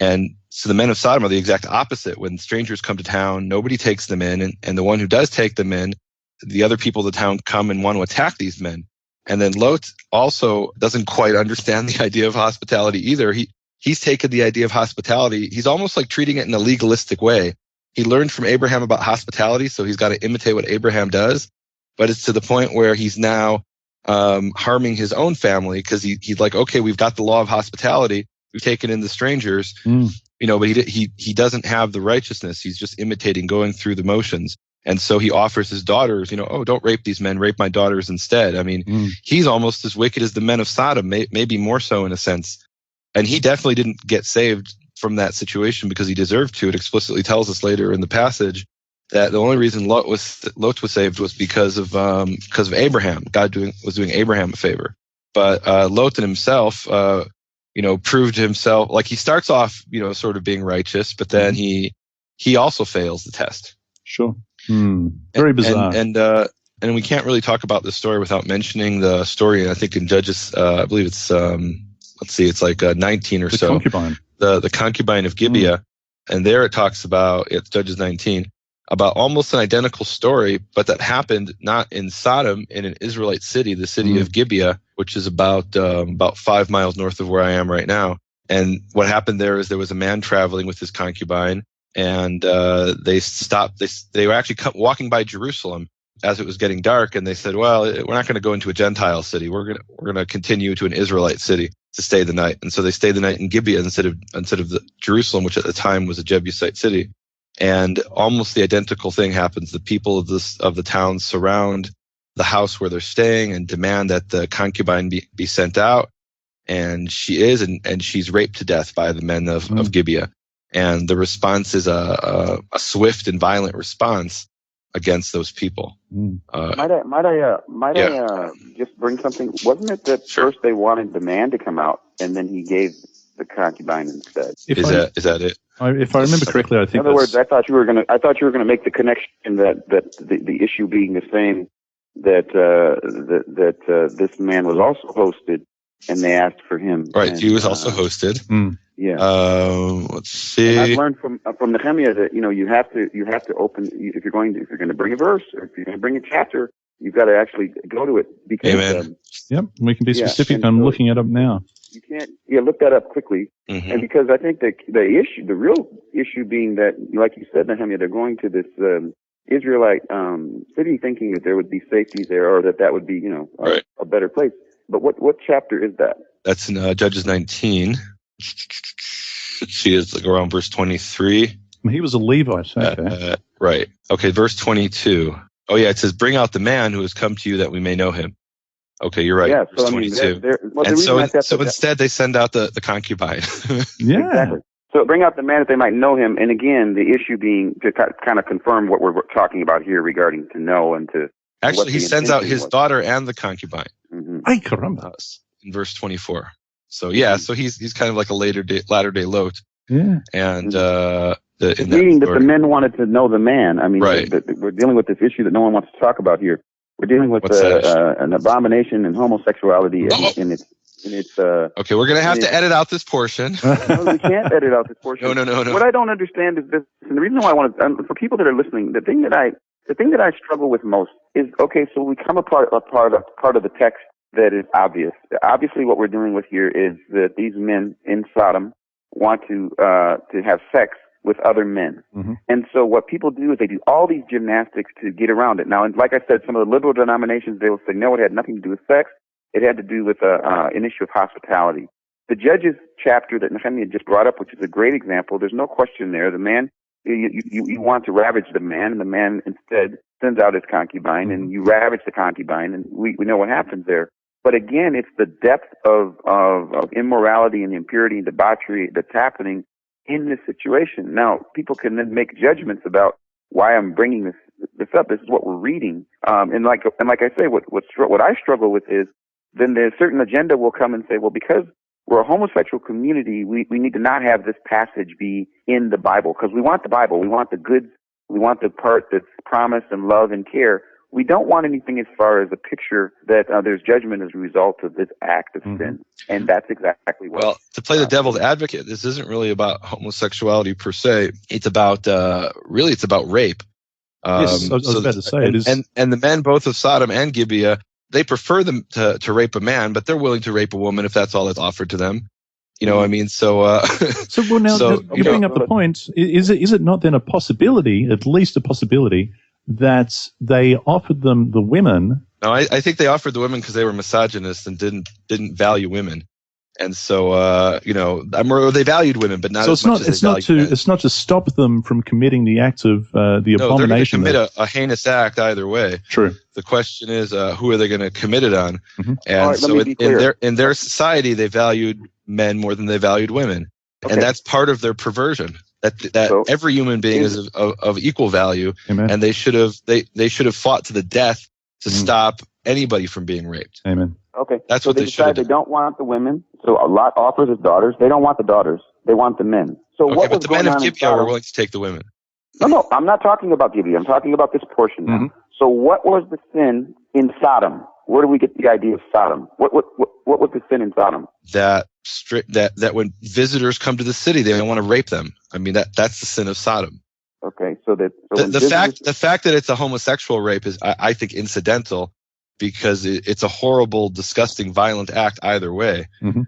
And so the men of Sodom are the exact opposite. When strangers come to town, nobody takes them in. And the one who does take them in, the other people of the town come and want to attack these men. And then Lot also doesn't quite understand the idea of hospitality either. He's taken the idea of hospitality. He's almost like treating it in a legalistic way. He learned from Abraham about hospitality, so he's got to imitate what Abraham does. But it's to the point where he's now harming his own family because he's like, okay, we've got the law of hospitality. We've taken in the strangers, but he doesn't have the righteousness. He's just imitating, going through the motions. And so he offers his daughters, don't rape these men, rape my daughters instead. I mean, he's almost as wicked as the men of Sodom, maybe more so in a sense. And he definitely didn't get saved from that situation because he deserved to. It explicitly tells us later in the passage that the only reason Lot was saved was because of Abraham. God was doing Abraham a favor. But Lot himself, proved himself, like he starts off, sort of being righteous, but then he also fails the test. Sure. Very bizarre. And we can't really talk about this story without mentioning the story. I think in Judges, I believe it's it's like 19 or so. Concubine. The concubine of Gibeah, and there it talks about, it's Judges 19, about almost an identical story, but that happened not in Sodom, in an Israelite city, the city of Gibeah, which is about 5 miles north of where I am right now. And what happened there is there was a man traveling with his concubine. And they stopped. They were actually walking by Jerusalem as it was getting dark, and they said, "Well, we're not going to go into a Gentile city. We're going to continue to an Israelite city to stay the night." And so they stayed the night in Gibeah instead of the Jerusalem, which at the time was a Jebusite city. And almost the identical thing happens. The people of the town surround the house where they're staying and demand that the concubine be sent out, and she is, and she's raped to death by the men of Gibeah. And the response is a swift and violent response against those people. Might I just bring something? Wasn't it that first they wanted the man to come out, and then he gave the concubine instead? Is that it? If I remember correctly, I think. In other words, I thought you were going to make the connection that the issue being the same, that this man was also hosted, and they asked for him. Right, and, he was also hosted. Yeah. Let's see. And I've learned from Nehemiah that you have to open, if you're going to bring a verse or if you're going to bring a chapter, You've got to actually go to it because. Amen. Yep, we can be specific. and I'm so looking it up now. You can't. Yeah, look that up quickly. Mm-hmm. And because I think the real issue being that, like you said, Nehemiah, they're going to this Israelite city thinking that there would be safety there, or that would be, Right. a better place. But what chapter is that? That's in Judges 19. Let's see, it's like around verse 23. He was a Levite. Okay. Right. Okay, verse 22. Oh, yeah, it says, bring out the man who has come to you that we may know him. Okay, you're right. Yeah, verse 22. So instead, they send out the concubine. Yeah. Exactly. So bring out the man that they might know him. And again, the issue being to kind of confirm what we're talking about here regarding to know and to. Actually, he sends out his daughter and the concubine. Mm-hmm. Ay, caramba. In verse 24. So yeah, so he's kind of like a latter day Lot. Yeah. And meaning that the men wanted to know the man. I mean, right. We're dealing with this issue that no one wants to talk about here. We're dealing with an abomination and homosexuality in its. Okay, we're gonna have to edit out this portion. No, we can't edit out this portion. No. What I don't understand is this, and the reason why I want to, for people that are listening, the thing that I struggle with most is, okay, so we come a part of the text that is obvious. Obviously, what we're dealing with here is that these men in Sodom want to have sex with other men. Mm-hmm. And so what people do is they do all these gymnastics to get around it. Now, and like I said, some of the liberal denominations, they will say, no, it had nothing to do with sex. It had to do with an issue of hospitality. The Judges chapter that Nehemiah just brought up, which is a great example, there's no question there. The man, you want to ravage the man, and the man instead sends out his concubine, and you ravage the concubine, and we know what happens there. But again, it's the depth of immorality and impurity and debauchery that's happening in this situation. Now, people can then make judgments about why I'm bringing this up. This is what we're reading, and like I say, what I struggle with is then there's a certain agenda will come and say, well, because we're a homosexual community, we need to not have this passage be in the Bible, because we want the Bible, we want the goods, we want the part that's promise and love and care. We don't want anything as far as a picture that there's judgment as a result of this act of sin. And that's exactly what. Well, to play the devil's advocate, this isn't really about homosexuality per se. It's about, it's about rape. Yes, I was about to say it is. And the men both of Sodom and Gibeah, they prefer them to rape a man, but they're willing to rape a woman if that's all that's offered to them. You know what I mean? So, you bring up the point. Is it not then a possibility, at least a possibility, that they offered them the women? No, I think they offered the women because they were misogynists and didn't value women. And so, they valued women, but not as much as they valued men. It's not to stop them from committing the act of the abomination. They're going to commit a heinous act either way. True. The question is, who are they going to commit it on? Mm-hmm. And right, so in their society, they valued men more than they valued women. Okay. And that's part of their perversion. That every human being is of equal value. Amen. And they should have fought to the death to stop anybody from being raped. Amen. Okay. That's so what they decide they don't want the women. So Lot offers his daughters. They don't want the daughters. They want the men. So okay, but the men of Gibeah were willing to take the women. No, I'm not talking about Gibeah. I'm talking about this portion now. Mm-hmm. So what was the sin in Sodom? Where do we get the idea of Sodom? What was the sin in Sodom? That when visitors come to the city, they don't want to rape them. I mean, that's the sin of Sodom. Okay, so the fact that it's a homosexual rape is, I think, incidental, because it's a horrible, disgusting, violent act either way. Mm-hmm.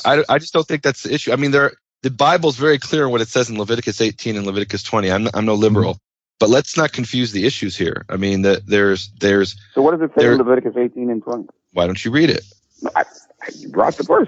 I just don't think that's the issue. I mean, the Bible's very clear on what it says in Leviticus 18 and Leviticus 20. I'm no liberal. Mm-hmm. But let's not confuse the issues here. I mean, there's. So what does it say in Leviticus 18 and 20? Why don't you read it? You brought the verse.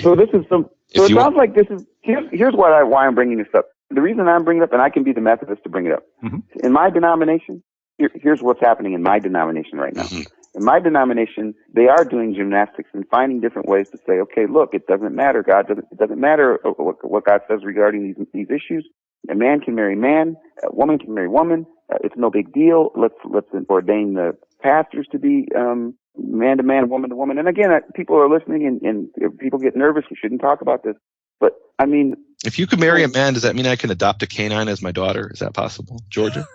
So this is some. So it sounds like this is. Here's why I'm bringing this up. The reason I'm bringing it up, and I can be the Methodist to bring it up. Mm-hmm. In my denomination, here's what's happening in my denomination right now. Mm-hmm. In my denomination, they are doing gymnastics and finding different ways to say, okay, look, it doesn't matter. It doesn't matter what God says regarding these issues. A man can marry man. A woman can marry woman. It's no big deal. Let's ordain the pastors to be man to man, woman to woman. And again, people are listening, and if people get nervous, we shouldn't talk about this. But I mean, if you could marry a man, does that mean I can adopt a canine as my daughter? Is that possible, Georgia?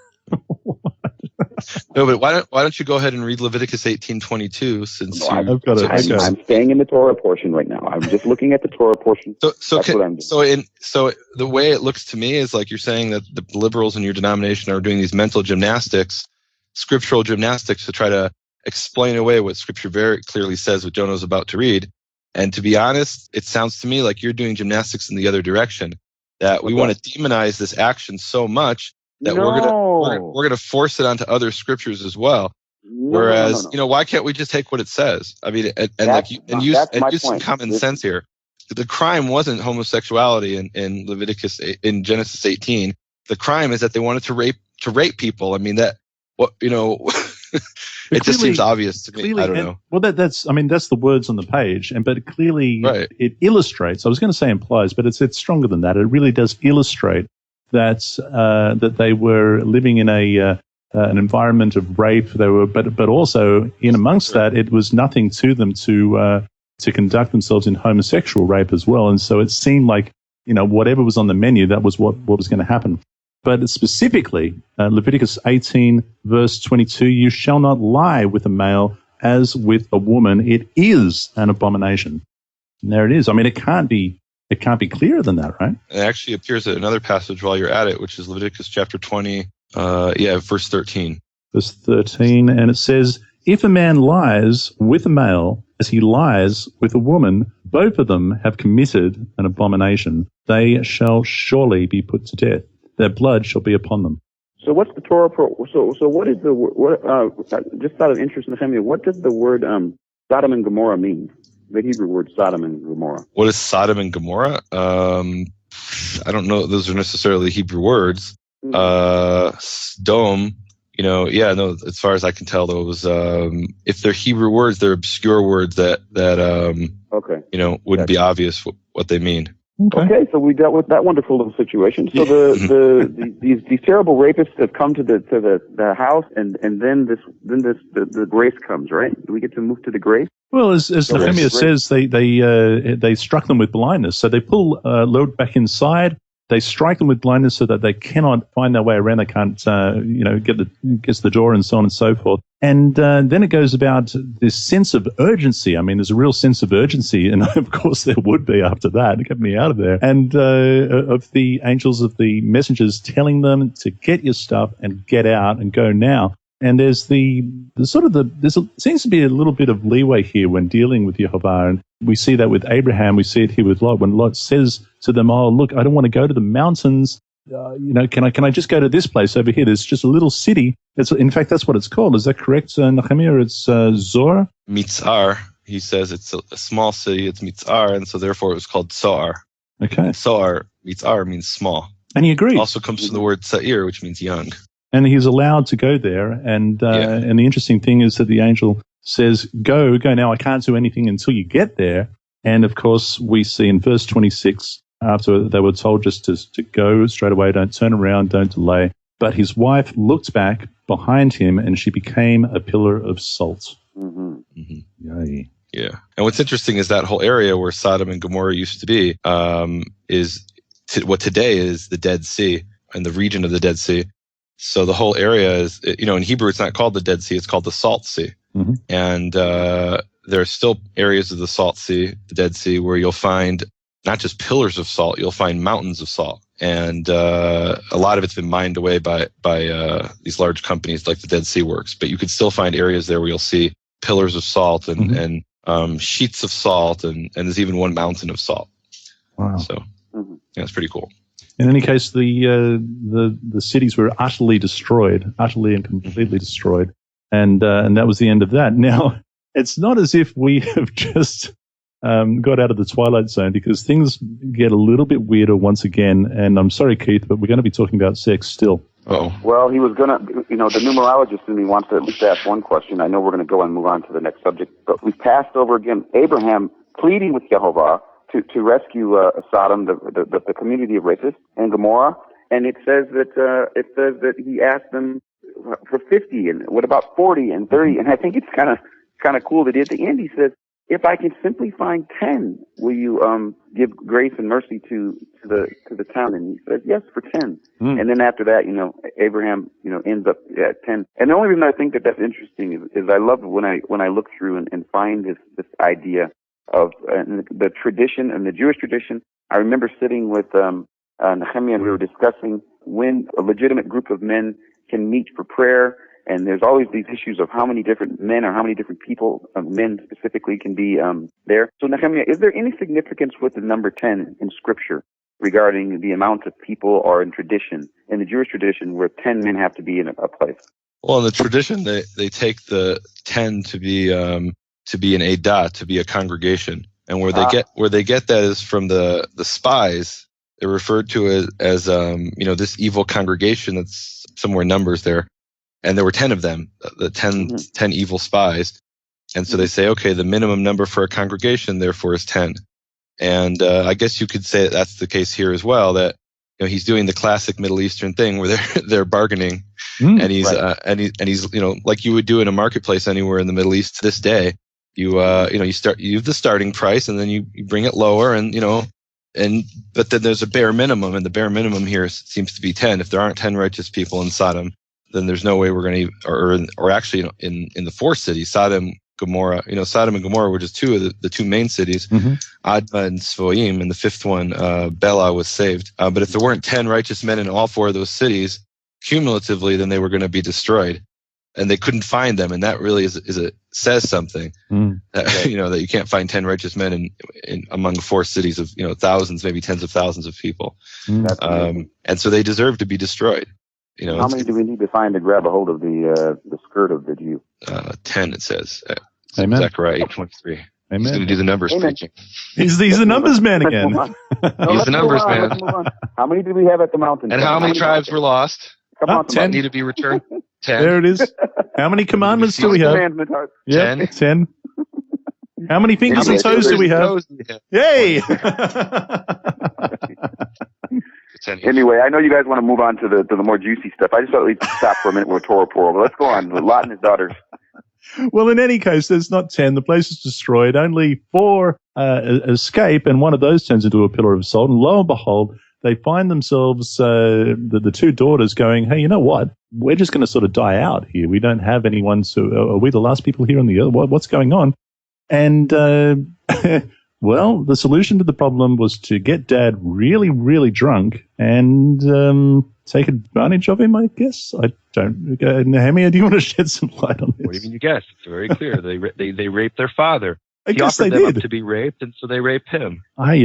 No, but why don't you go ahead and read Leviticus 18:22? Since I'm staying in the Torah portion right now. I'm just looking at the Torah portion. So the way it looks to me is like you're saying that the liberals in your denomination are doing these mental gymnastics scriptural gymnastics to try to explain away what Scripture very clearly says, what Jonah's about to read. And to be honest, it sounds to me like you're doing gymnastics in the other direction, that we want to demonize this action so much that we're gonna force it onto other scriptures as well. Whereas, why can't we just take what it says? I mean, use some common sense here. The crime wasn't homosexuality in Leviticus, in Genesis 18. The crime is that they wanted to rape people. I mean, it just seems obvious to me. I don't know. Well, that's the words on the page, but clearly it illustrates. I was going to say implies, but it's stronger than that. It really does illustrate that they were living in an environment of rape. They were, but also in amongst that, it was nothing to them to conduct themselves in homosexual rape as well. And so it seemed like whatever was on the menu, that was what was going to happen. But specifically, Leviticus 18 verse 22, you shall not lie with a male as with a woman. It is an abomination. And there it is. I mean, it can't be clearer than that, right? It actually appears in another passage while you're at it, which is Leviticus chapter 20, verse 13. Verse 13, and it says, if a man lies with a male as he lies with a woman, both of them have committed an abomination. They shall surely be put to death. Their blood shall be upon them. So what's the Torah? So what is just out of interest, Nehemiah, what does the word Sodom and Gomorrah mean? The Hebrew word Sodom and Gomorrah. What is Sodom and Gomorrah? I don't know. Those are necessarily Hebrew words. Sodom, as far as I can tell, those, if they're Hebrew words, they're obscure words that wouldn't be obvious what they mean. Okay, so we dealt with that wonderful little situation. So these terrible rapists have come to the house, and then the grace comes, right? Do we get to move to the grace? Well, as Nehemiah says, they struck them with blindness. So they pull Lot back inside. They strike them with blindness so that they cannot find their way around. They can't, get the door and so on and so forth. And then it goes about this sense of urgency. I mean, there's a real sense of urgency, and of course there would be after that. Get me out of there. And of the angels, of the messengers, telling them to get your stuff and get out and go now. And there seems to be a little bit of leeway here when dealing with Yehovah. And we see that with Abraham. We see it here with Lot. When Lot says to them, "Oh, look, I don't want to go to the mountains. Can I just go to this place over here? There's just a little city." In fact, that's what it's called. Is that correct, Nehemiah? It's Zor? Mitzar. He says it's a small city. It's Mitzar, and so therefore it was called Soar. Okay. Soar, Mitzar means small. And he agrees. It also comes from the word Sa'ir, which means young. And he's allowed to go there. And the interesting thing is that the angel says, go now. I can't do anything until you get there. And of course, we see in verse 26, after they were told just to go straight away, don't turn around, don't delay. But his wife looked back behind him, and she became a pillar of salt. Mm-hmm. Mm-hmm. Yeah. And what's interesting is that whole area where Sodom and Gomorrah used to be what today is the Dead Sea, and the region of the Dead Sea. So the whole area is, in Hebrew, it's not called the Dead Sea, it's called the Salt Sea. Mm-hmm. And there are still areas of the Salt Sea, the Dead Sea, where you'll find not just pillars of salt, you'll find mountains of salt. And a lot of it's been mined away by these large companies like the Dead Sea Works. But you could still find areas there where you'll see pillars of salt and sheets of salt, and there's even one mountain of salt. Wow. So, it's pretty cool. In any case, the cities were utterly and completely destroyed, and that was the end of that. Now, it's not as if we have just got out of the twilight zone, because things get a little bit weirder once again. And I'm sorry, Keith, but we're going to be talking about sex still. Oh. Well, he was going to, the numerologist in me wants to at least ask one question. I know we're going to go and move on to the next subject, but we've passed over again Abraham pleading with Yehovah to rescue Sodom, the community of rapists, and Gomorrah. And it says that he asked them for 50, and what about 40 and 30? And I think it's kind of cool that at the end he says, if I can simply find 10, will you give grace and mercy to the town? And he says, yes, for 10. And then after that, Abraham, ends up at 10. And the only reason I think that that's interesting is I love when I look through and find this idea of the tradition and the Jewish tradition. I remember sitting with Nehemiah, and we were discussing when a legitimate group of men can meet for prayer And there's always these issues of how many different men or how many different people, men specifically, can be there. So Nehemiah, is there any significance with the number 10 in Scripture regarding the amount of people, or in tradition, in the Jewish tradition, where 10 men have to be in a place? Well, in the tradition, they take the 10 to be an Eidah, to be a congregation. And where they get that is from the spies. They're referred to as this evil congregation that's somewhere in Numbers there. And there were 10 of them, the 10 evil spies. And so they say, okay, the minimum number for a congregation, therefore, is 10. And I guess you could say that's the case here as well, that he's doing the classic Middle Eastern thing where they're bargaining, and he's like you would do in a marketplace anywhere in the Middle East to this day. You have the starting price, and then you bring it lower, but then there's a bare minimum, and the bare minimum here seems to be 10. If there aren't 10 righteous people in Sodom, then there's no way we're going to, or actually in the four cities, Sodom, Gomorrah. Sodom and Gomorrah were just two of the two main cities, Admah and Sfoim, and the fifth one, Bela, was saved. But if there weren't 10 righteous men in all four of those cities, cumulatively, then they were going to be destroyed, and they couldn't find them. And that really says something that you can't find 10 righteous men in among four cities of thousands, maybe tens of thousands of people, and so they deserve to be destroyed. How many do we need to find to grab a hold of the skirt of the Jew? 10, it says. Amen. Zechariah 8:23. Amen. He's going to do the numbers preaching. He's the numbers man again. He's the numbers man. How many do we have at the mountain? And how many tribes were lost? Come on, 10. Need to be returned? 10. There it is. How many commandments do we have? 10. How many fingers and toes do we have? Yay! Anyway, I know you guys want to move on to the more juicy stuff. I just thought we'd stop for a minute with Torah Pearl, but let's go on. Lot and his daughters. Well, in any case, there's not 10. The place is destroyed. Only 4 escape, and one of those turns into a pillar of salt. And lo and behold, they find themselves, the two daughters going, hey, you know what? We're just going to sort of die out here. We don't have anyone, so are we the last people here on the earth? What's going on? And, well, the solution to the problem was to get Dad really, really drunk and take advantage of him, I guess. I don't. Nehemiah, do you want to shed some light on this? What do you mean you guess? It's very clear. They raped their father. I guess they offered them did. up to be raped, and so they raped him. And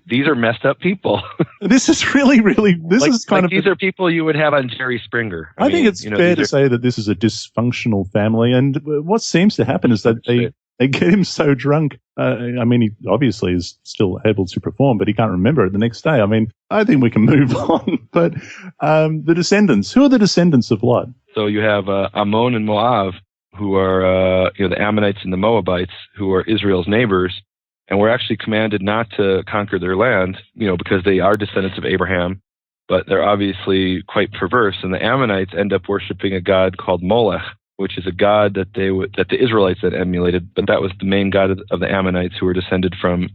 These are messed up people. This is really, really. These are people you would have on Jerry Springer. I think it's fair to say that this is a dysfunctional family, and what seems to happen is that they get him so drunk. He obviously is still able to perform, but he can't remember it the next day. I think we can move on. But the descendants, who are the descendants of Lot? So you have Ammon and Moab, who are the Ammonites and the Moabites, who are Israel's neighbors, and were actually commanded not to conquer their land, because they are descendants of Abraham, but they're obviously quite perverse. And the Ammonites end up worshiping a god called Molech, which is a god that the Israelites had emulated, but that was the main god of the Ammonites, who were descended from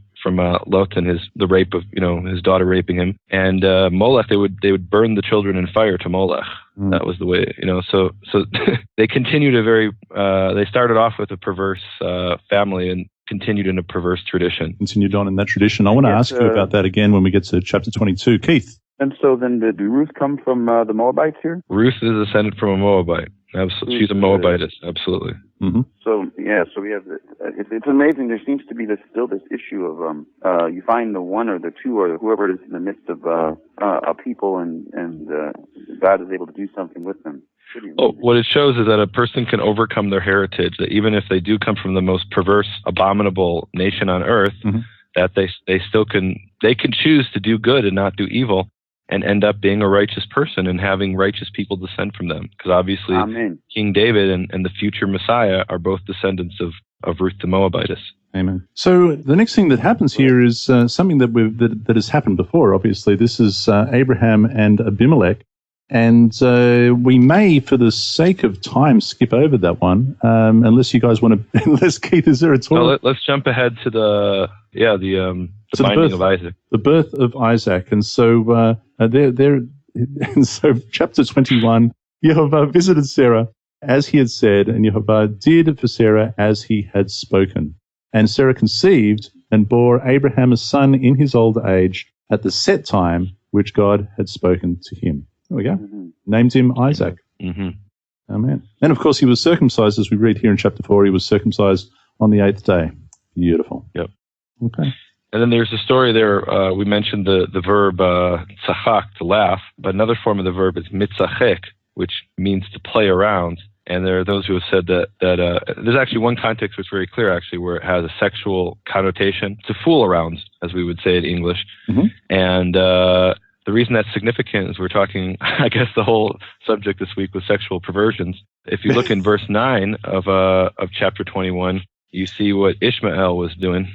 Lot and the rape of his daughter raping him. And Molech, they would burn the children in fire to Molech. That was the way, So they continued they started off with a perverse family and continued in a perverse tradition. Continued on in that tradition. I want to ask you about that again when we get to chapter 22, Keith. And so then, did Ruth come from the Moabites here? Ruth is descended from a Moabite. Absolutely, she's a Moabitess. Absolutely. Mm-hmm. So we have it's amazing. There seems to be still this issue of you find the one or the two or whoever it is in the midst of a people, and God is able to do something with them. What it shows is that a person can overcome their heritage. That even if they do come from the most perverse, abominable nation on earth, that they still can choose to do good and not do evil, and end up being a righteous person and having righteous people descend from them. Because obviously, Amen. King David and the future Messiah are both descendants of Ruth the Moabitess. Amen. So the next thing that happens here is something that has happened before. Obviously, this is Abraham and Abimelech. And we may, for the sake of time, skip over that one, unless you guys want to. Unless Keith, is there a talk? No, let's jump ahead to the binding of Isaac. The birth of Isaac, and so so chapter 21, Yehovah visited Sarah as he had said, and Yehovah did for Sarah as he had spoken. And Sarah conceived and bore Abraham a son in his old age at the set time which God had spoken to him. There we go. Named him Isaac. Mm-hmm. Amen. And of course, he was circumcised, as we read here in chapter 4. He was circumcised on the 8th day. Beautiful. Yep. Okay. And then there's a story there. We mentioned the verb tzachak, to laugh, but another form of the verb is mitzachek, which means to play around. And there are those who have said that there's actually one context which is very clear, actually, where it has a sexual connotation, to fool around, as we would say in English. Mm-hmm. And the reason that's significant is we're talking, I guess the whole subject this week was sexual perversions. If you look in verse 9 of chapter 21, you see what Ishmael was doing.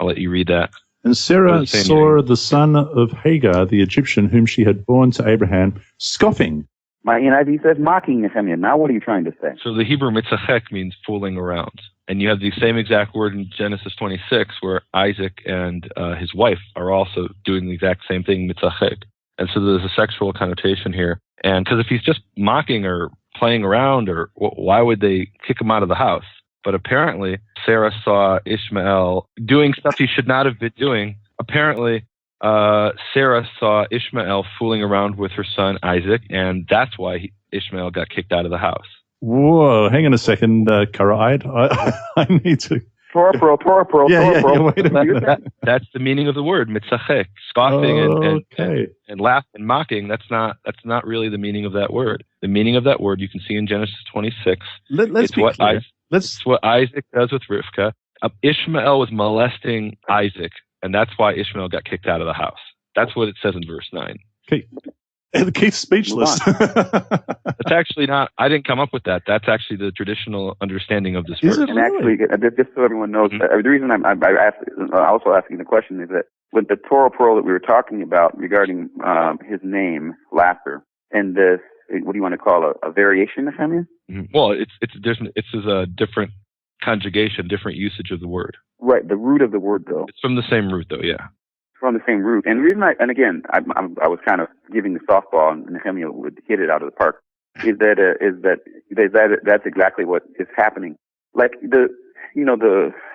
I'll let you read that. And Sarah saw the son of Hagar, the Egyptian, whom she had borne to Abraham, scoffing. My NIV says mocking, Nehemiah. Now what are you trying to say? So the Hebrew mitzachek means fooling around. And you have the same exact word in Genesis 26, where Isaac and his wife are also doing the exact same thing, mitzachek. And so there's a sexual connotation here. And because if he's just mocking or playing around, or why would they kick him out of the house? But apparently, Sarah saw Ishmael doing stuff he should not have been doing. Apparently, Sarah saw Ishmael fooling around with her son Isaac, and that's why Ishmael got kicked out of the house. Whoa, hang on a second, Karaite. I need to... Torah Pearl. Yeah, wait a minute. That's the meaning of the word, mitzachek, scoffing and laugh and mocking. That's not really the meaning of that word. The meaning of that word you can see in Genesis 26. Let's be clear. It's what Isaac does with Rivka. Ishmael was molesting Isaac, and that's why Ishmael got kicked out of the house. That's what it says in verse 9. Okay. Keith's speechless. It's actually not. I didn't come up with that. That's actually the traditional understanding of this verse. Is it really? And actually, just so everyone knows, the reason I'm also asking the question is that with the Torah Pearl that we were talking about regarding his name, Laughter, and this, what do you want to call a variation, Nehemiah? Mm-hmm. Well, it's a different conjugation, different usage of the word. Right, the root of the word, though. It's from the same root, though, yeah. From the same root. And the reason I was kind of giving the softball, and Nehemiah would hit it out of the park, is that that's exactly what is happening. Like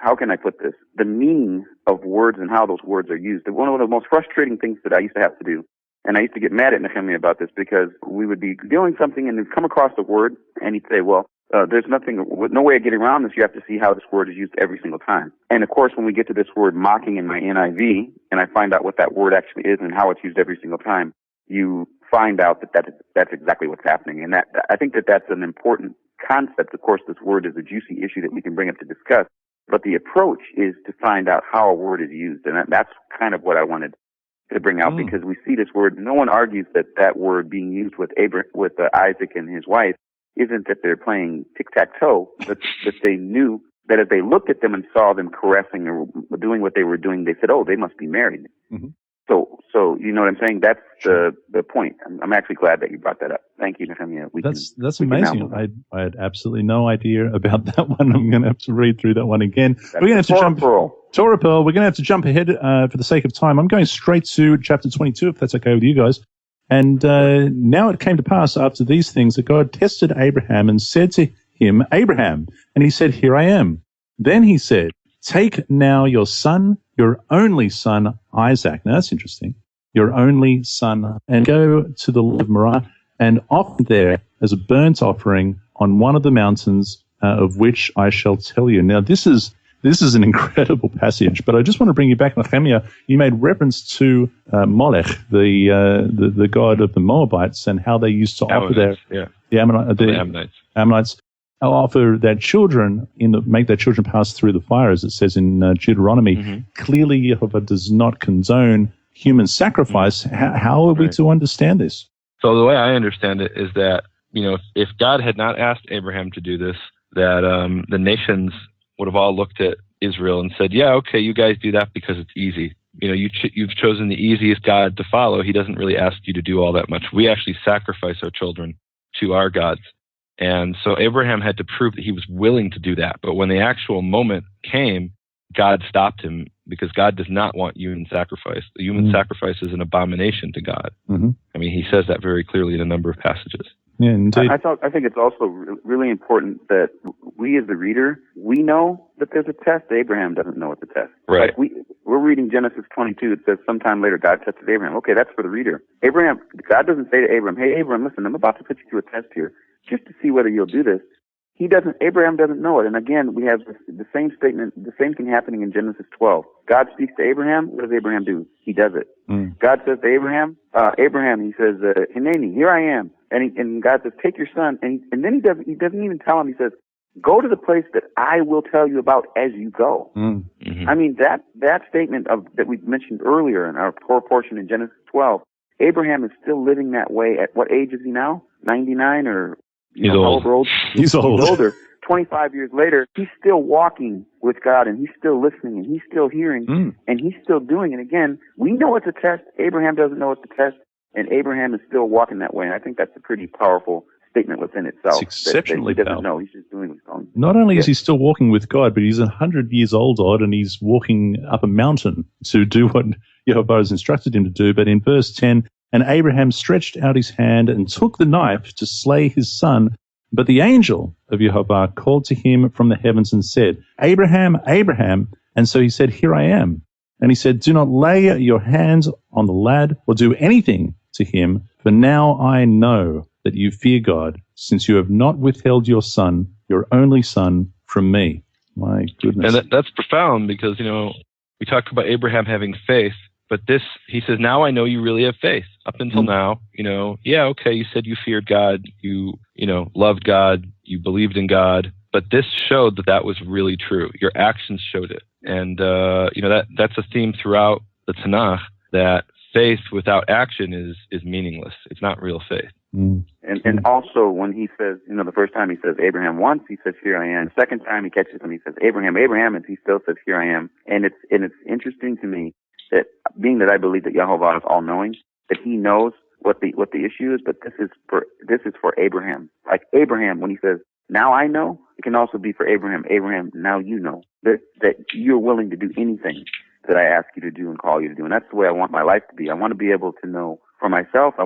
how can I put this? The meaning of words and how those words are used. One of the most frustrating things that I used to have to do, and I used to get mad at Nehemiah about this, because we would be doing something and we'd come across a word, and he'd say, well, there's no way of getting around this. You have to see how this word is used every single time. And of course, when we get to this word mocking in my NIV, and I find out what that word actually is and how it's used every single time, you find out that's exactly what's happening. And I think that's an important concept. Of course, this word is a juicy issue that we can bring up to discuss, but the approach is to find out how a word is used. And that's kind of what I wanted to bring out, because we see this word. No one argues that word being used with Isaac and his wife isn't that they're playing tic-tac-toe, but that they knew that as they looked at them and saw them caressing or doing what they were doing, they said, oh, they must be married. Mm-hmm. So you know what I'm saying? That's the point. I'm actually glad that you brought that up. Thank you, Nehemiah. That's amazing. I had absolutely no idea about that one. I'm going to have to read through that one again. We're going to have to jump. Torah Pearl. We're going to have to jump ahead for the sake of time. I'm going straight to chapter 22, if that's okay with you guys. And now it came to pass after these things that God tested Abraham and said to him, Abraham, and he said, here I am. Then he said, take now your son, your only son, Isaac. Now that's interesting. Your only son, and go to the land of Moriah and offer there as a burnt offering on one of the mountains of which I shall tell you. Now this is an incredible passage, but I just want to bring you back, Nehemiah. You made reference to Molech, the god of the Moabites, and how they used to offer the Ammonites offer their children make their children pass through the fire, as it says in Deuteronomy. Mm-hmm. Clearly, Jehovah does not condone human sacrifice. Mm-hmm. How are we to understand this? So the way I understand it is that if God had not asked Abraham to do this, that the nations would have all looked at Israel and said, yeah, okay, you guys do that because it's easy. You've chosen the easiest God to follow. He doesn't really ask you to do all that much. We actually sacrifice our children to our gods. And so Abraham had to prove that he was willing to do that. But when the actual moment came, God stopped him, because God does not want human sacrifice. The human sacrifice is an abomination to God. Mm-hmm. I mean, he says that very clearly in a number of passages. Yeah, indeed. I think it's also really important that we as the reader, we know that there's a test. Abraham doesn't know it's a test. Right. Like we're reading Genesis 22. It says sometime later God tested Abraham. Okay, that's for the reader. God doesn't say to Abraham, hey, Abraham, listen, I'm about to put you through a test here just to see whether you'll do this. Abraham doesn't know it. And again, we have the same statement, the same thing happening in Genesis 12. God speaks to Abraham. What does Abraham do? He does it. God says to Abraham, he says, Hineni, here I am. And God says, take your son. And then he doesn't even tell him. He says, go to the place that I will tell you about as you go. Mm-hmm. I mean, that statement that we mentioned earlier in our core portion in Genesis 12, Abraham is still living that way. At what age is he now? 99 or He's old. He's old. He's older. 25 years later, he's still walking with God, and he's still listening, and he's still hearing, and he's still doing it. Again, we know it's a test. Abraham doesn't know it's a test, and Abraham is still walking that way. And I think that's a pretty powerful statement within itself. It's exceptionally that he doesn't powerful. know. He's just doing what's going on. Not only is he still walking with God, but he's 100 years old, and he's walking up a mountain to do what Jehovah has instructed him to do. But in verse 10, and Abraham stretched out his hand and took the knife to slay his son. But the angel of Jehovah called to him from the heavens and said, Abraham, Abraham. And so he said, here I am. And he said, do not lay your hands on the lad or do anything to him, for now I know that you fear God, since you have not withheld your son, your only son, from me. My goodness. And that's profound because, we talk about Abraham having faith, but he says, now I know you really have faith. Up until now, okay, you said you feared God, you loved God, you believed in God, but this showed that was really true. Your actions showed it. And, that's a theme throughout the Tanakh, that faith without action is meaningless. It's not real faith. And also when he says, the first time he says Abraham once, he says, here I am. The second time he catches him, he says, Abraham, Abraham, and he still says, here I am. And it's interesting to me that being that I believe that Yehovah is all-knowing, that he knows what the issue is, but this is for Abraham. Like Abraham, when he says, now I know, it can also be for Abraham. Abraham, now you know that you're willing to do anything that I ask you to do and call you to do. And that's the way I want my life to be. I want to be able to know for myself. I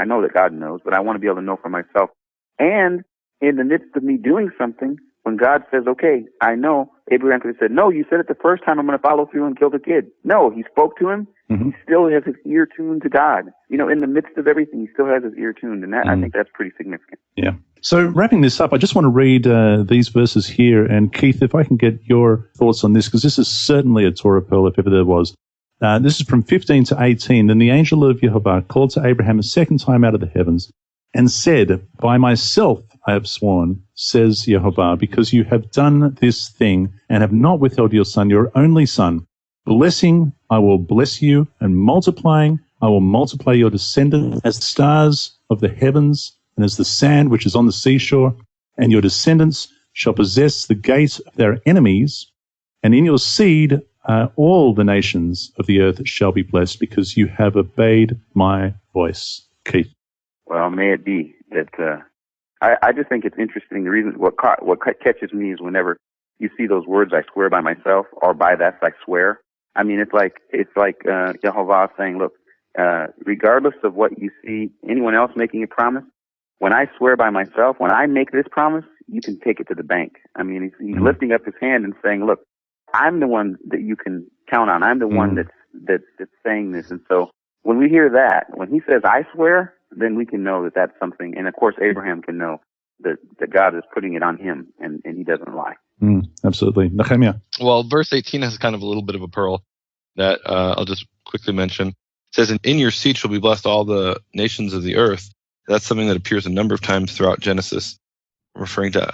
know that God knows, but I want to be able to know for myself. And in the midst of me doing something, when God says, okay, I know, Abraham could have said, no, you said it the first time, I'm going to follow through and kill the kid. No, he spoke to him. He still has his ear tuned to God. In the midst of everything, he still has his ear tuned. And I think that's pretty significant. Yeah. So wrapping this up, I just want to read these verses here. And Keith, if I can get your thoughts on this, because this is certainly a Torah Pearl, if ever there was. This is from 15 to 18. Then the angel of Jehovah called to Abraham a second time out of the heavens and said, by myself I have sworn, says Jehovah, because you have done this thing and have not withheld your son, your only son. Blessing, I will bless you, and multiplying, I will multiply your descendants as the stars of the heavens and as the sand which is on the seashore, and your descendants shall possess the gate of their enemies, and in your seed all the nations of the earth shall be blessed, because you have obeyed my voice. Keith. Well, may it be that I just think it's interesting. The reason what catches me is whenever you see those words, I swear by myself, or by that I swear. I mean, it's like Yehovah saying, look, regardless of what you see anyone else making a promise, when I swear by myself, when I make this promise, you can take it to the bank. I mean, he's lifting up his hand and saying, look, I'm the one that you can count on. I'm the one that's saying this. And so when we hear that, when he says, I swear, then we can know that that's something. And of course, Abraham can know that God is putting it on him, and he doesn't lie. Absolutely. Nehemiah. Well, verse 18 has kind of a little bit of a pearl that I'll just quickly mention. It says, in your seed shall be blessed all the nations of the earth. That's something that appears a number of times throughout Genesis, referring to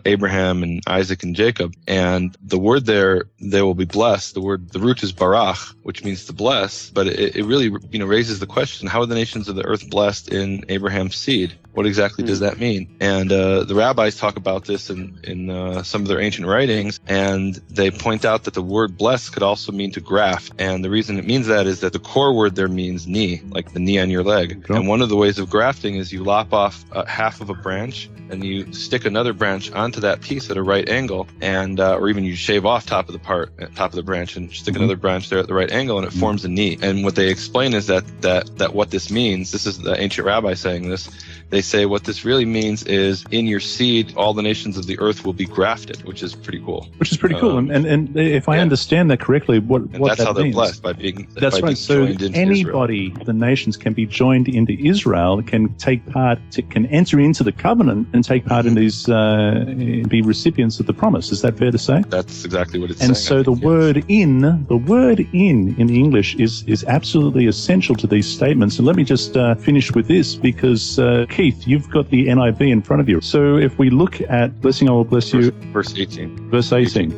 Abraham and Isaac and Jacob. And the word there, they will be blessed. The root is barach, which means to bless, but it really, raises the question, how are the nations of the earth blessed in Abraham's seed? What exactly does that mean? And the rabbis talk about this in some of their ancient writings, and they point out that the word blessed could also mean to graft. And the reason it means that is that the core word there means knee, like the knee on your leg. Sure. And one of the ways of grafting is you lop off half of a branch, and you stick another branch onto that piece at a right angle, and or even you shave off top of the branch and stick another branch there at the right angle, and it forms a knee. And what they explain is that what this means, this is the ancient rabbi saying this, they they say what this really means is in your seed, all the nations of the earth will be grafted, which is pretty cool. Which is pretty cool. And if I understand that correctly, what that's that how they're means, blessed, by being that's right. So joined into anybody, Israel. the nations can be joined into Israel, can take part, can enter into the covenant and take part in these, be recipients of the promise. Is that fair to say? That's exactly what it's and saying. so the word in English is absolutely essential to these statements. And let me just finish with this, because Keith, you've got the NIV in front of you. So if we look at blessing, I will bless you. Verse 18. Verse 18.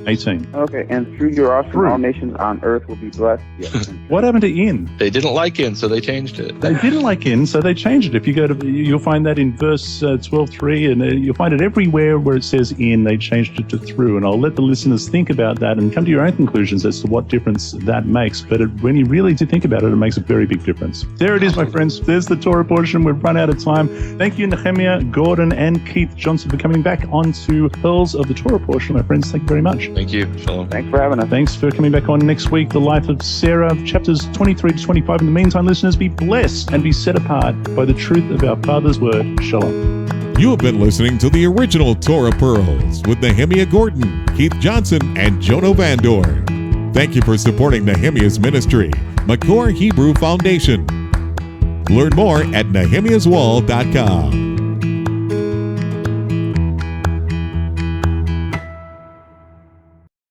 Okay, and through your offspring, all nations on earth will be blessed. Yes. What happened to in? They didn't like in, so they changed it. They didn't like in, so they changed it. If you go to, you'll find that in verse 12:3, and you'll find it everywhere where it says in, they changed it to through. And I'll let the listeners think about that and come to your own conclusions as to what difference that makes. But when you really do think about it, it makes a very big difference. There it is, my friends. There's the Torah portion. We've run out of time. Thank you, Nehemiah, Gordon, and Keith Johnson for coming back onto Pearls of the Torah portion, my friends. Thank you very much. Thank you. Shalom. Thanks for having us. Thanks for coming back on next week. The life of Sarah, chapters 23 to 25. In the meantime, listeners, be blessed and be set apart by the truth of our Father's word. Shalom. You have been listening to the original Torah Pearls with Nehemiah Gordon, Keith Johnson, and Jonah Vandor. Thank you for supporting Nehemiah's ministry, Makor Hebrew Foundation. Learn more at nehemiahswall.com.